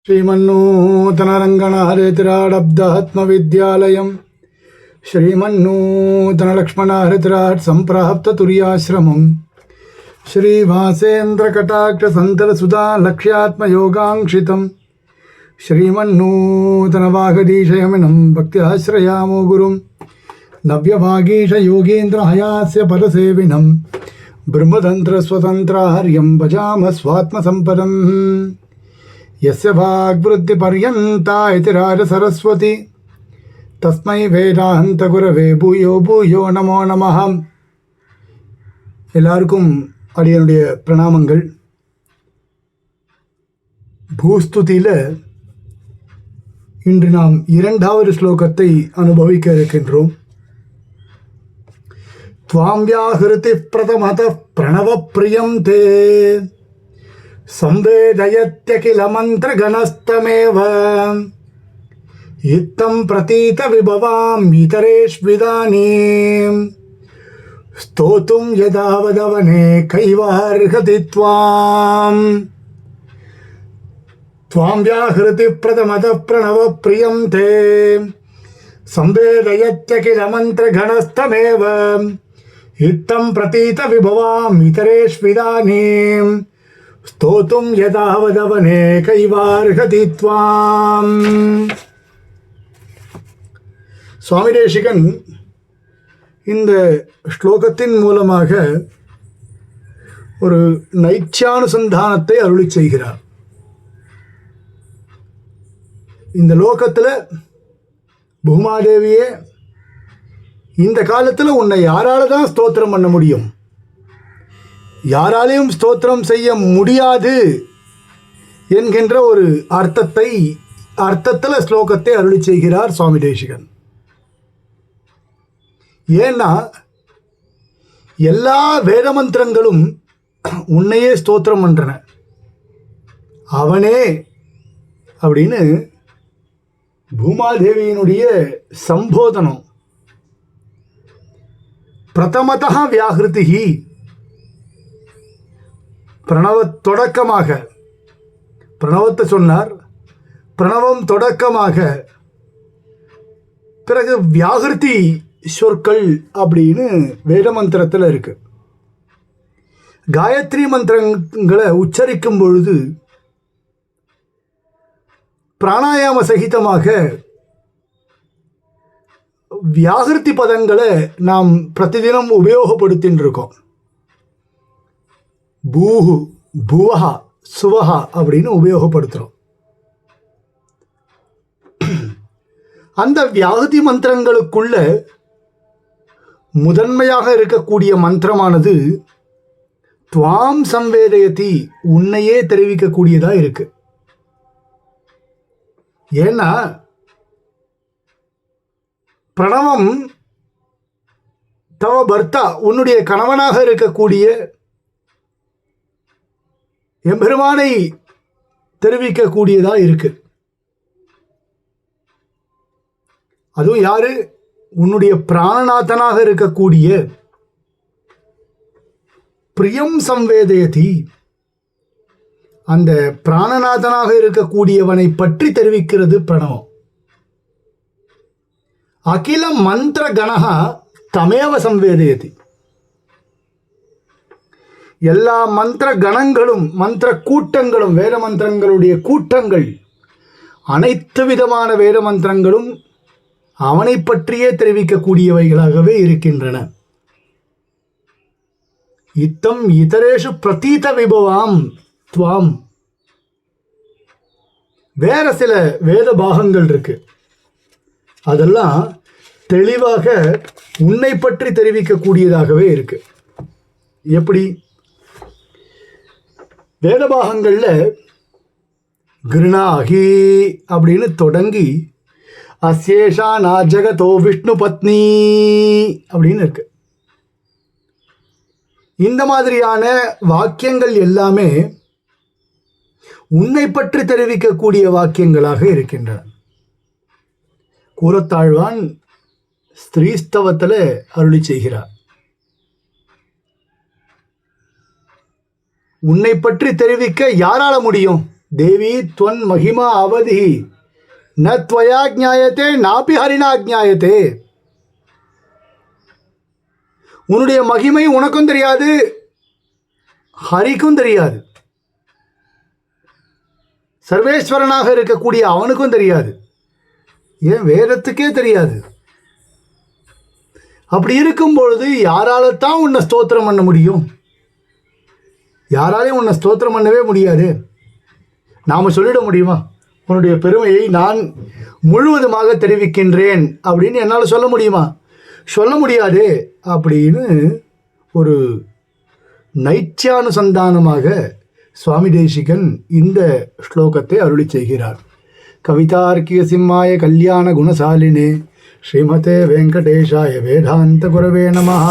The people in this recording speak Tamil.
श्रीमन्नूतनरङ्गनाहरितिराडब्दात्मविद्यालयं श्रीमन्नूतनलक्ष्मणाहरितिराट् सम्प्राप्ततुर्याश्रमं श्रीवासेन्द्रकटाक्षसन्तरसुधा लक्ष्यात्मयोगाङ्क्षितं श्रीमन्नूतनवागदीशयमिनं भक्त्याश्रयामो गुरुं नव्यभागीशयोगीन्द्रहयास्य पदसेविनं ब्रह्मतन्त्रस्वतन्त्रार्यं भजामः स्वात्मसम्पदम् यस्य भाग्वृद्धिपर्यन्ता इति राजसरस्वती तस्मै वेदान्तगुरवे பூயோ பூயோ நமோ நமः. எல்லாருக்கும் அடியனுடைய பிரணாமங்கள். பூஸ்துதியில் இன்று நாம் இரண்டாவது ஸ்லோகத்தை அனுபவிக்க இருக்கின்றோம். त्वां व्याहृति प्रथमतः प्रणवप्रियं ते संवेदयत्यखिल मंत्रगणस्तमेव इत्थं प्रतीत विभवाम् इतरेष्विदानीं स्तोतुं यदावदवने कैवार्हति त्वां व्याहृति प्रथमतः प्रणवप्रियं ते संवेदयत्यखिल मंत्रगणस्तमेव इत्थं प्रतीत विभवाम् इतरेष्विदानीं स्तोतुं यदावदवने कैवार्हति त्वाम्. சுவாமி தேசிகன் இந்த ஸ்லோகத்தின் மூலமாக ஒரு நைச்சானுசந்தானத்தை அருளி செய்கிறார். இந்த லோகத்தில் பூமாதேவியே, இந்த காலத்தில் உன்னை யாரால தான் ஸ்தோத்திரம் பண்ண முடியும், யாராலையும் ஸ்தோத்திரம் செய்ய முடியாது என்கின்ற ஒரு அர்த்தத்தில் ஸ்லோகத்தை அருளி செய்கிறார் சுவாமி தேசிகன். ஏன்னா எல்லா வேத மந்திரங்களும் உன்னையே ஸ்தோத்திரம் பண்றன, அவனே அப்படின்னு பூமாதேவியினுடைய சம்போதனம். பிரதமதா வியாகிருதி, பிரணவ தொடக்கமாக, பிரணவத்தை சொன்னார், பிரணவம் தொடக்கமாக, பிறகு வியாகிருதி சொற்கள் அப்படின்னு வேத மந்திரத்தில் இருக்கு. காயத்ரி மந்திரங்களை உச்சரிக்கும் பொழுது பிராணாயாம சகிதமாக வியாகிருதி பதங்களை நாம் பிரதிதினம் உபயோகப்படுத்தின்னு இருக்கோம். பூஹு, புவஹா, சுவஹா அப்படின்னு உபயோகப்படுத்துகிறோம். அந்த வியாகிருதி மந்திரங்களுக்குள்ள முதன்மையாக இருக்கக்கூடிய மந்திரமானது துவாம் சம்வேதயதி, உன்னையே தெரிவிக்கக்கூடியதாக இருக்கு. ஏன்னா பிரணவம் தவ பர்த்தா, உன்னுடைய கணவனாக இருக்கக்கூடிய எம்பெருமானை தெரிவிக்கக்கூடியதாக இருக்கு. அதுவும் யாரு? உன்னுடைய பிராணநாதனாக இருக்கக்கூடிய பிரியம் சம்வேதயதி, அந்த பிராணநாதனாக இருக்கக்கூடியவனை பற்றி தெரிவிக்கிறது பிரணவம். அகில மந்திர கணஹா தமேவ சம்வேதயதி, எல்லா மந்திர கணங்களும் மந்திர கூட்டங்களும் வேத மந்திரங்களுடைய கூட்டங்கள், அனைத்து விதமான வேத மந்திரங்களும் அவனை பற்றியே தெரிவிக்கக்கூடியவைகளாகவே இருக்கின்றன. இத்தம் இதரேஷு பிரதீத விபவாம் துவாம். வேற சில வேத பாகங்கள் இருக்கு, அதெல்லாம் தெளிவாக உன்னை பற்றி தெரிவிக்கக்கூடியதாகவே இருக்கு. எப்படி? வேத பாகங்கள்ல கிருணாகி அப்படின்னு தொடங்கி அசேஷா நா ஜகதோ விஷ்ணு பத்னி அப்படின்னு இருக்கு. இந்த மாதிரியான வாக்கியங்கள் எல்லாமே உன்னை பற்றி தெரிவிக்கக்கூடிய வாக்கியங்களாக இருக்கின்றன. கூரத்தாழ்வான் ஸ்திரீஸ்தவத்தில் அருளி செய்கிறார். உன்னை பற்றி தெரிவிக்க யாரால முடியும்? தேவி துவன் மகிமா அவதி ந துவயா ஜாயத்தே நாபி ஹரினா ஜாயத்தே. உன்னுடைய மகிமை உனக்கும் தெரியாது, ஹரிக்கும் தெரியாது, சர்வேஸ்வரனாக இருக்கக்கூடிய அவனுக்கும் தெரியாது, ஏன் வேதத்துக்கே தெரியாது. அப்படி இருக்கும் பொழுது யாரால தான் உன்னை ஸ்தோத்திரம் பண்ண முடியும்? யாராலையும் உன்னை ஸ்தோத்திரம் பண்ணவே முடியாது. நாம் சொல்லிட முடியுமா உன்னுடைய பெருமையை நான் முழுவதுமாக தெரிவிக்கின்றேன் அப்படின்னு என்னால் சொல்ல முடியுமா? சொல்ல முடியாது. அப்படின்னு ஒரு நைத்தியானுசந்தானமாக சுவாமி தேசிகன் இந்த ஸ்லோகத்தை அருளி செய்கிறார். கவிதார்க்கிய சிம்மாய கல்யாண குணசாலினே ஸ்ரீமதே வெங்கடேஷாய வேதாந்த குரவே நமஹ.